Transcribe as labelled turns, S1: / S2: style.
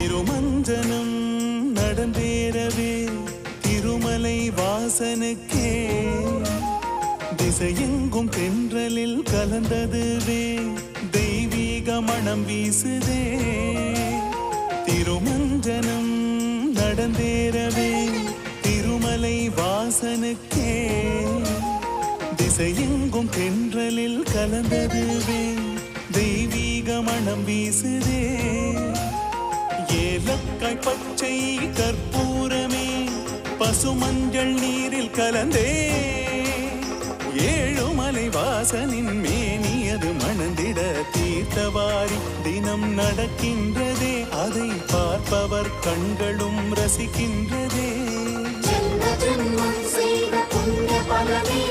S1: திருமஞ்சனம் நடந்தேறவே திருமலை வாசனுக்கே திசையெங்கும் தென்றலில் கலந்ததுவே தெய்வீக மனம் வீசுதே. திருமஞ்சனம் நடந்தேறவே திருமலை வாசனுக்கே திசையெங்கும் தென்றலில் கலந்ததுவே தெய்வீக மனம் வீசுதே. ஏலக்காய் பச்சை கற்பூரமே பசுமஞ்சள் நீரில் கலந்தே ஏழுமலை வாசனின் மேனியது மணந்திட தீர்த்தவாரி தினம் நடக்கின்றதே. அதை பார்ப்பவர் கண்களும் ரசிக்கின்றதே.
S2: ஜென்ம ஜென்மம் செய்த புண்ணிய பலமே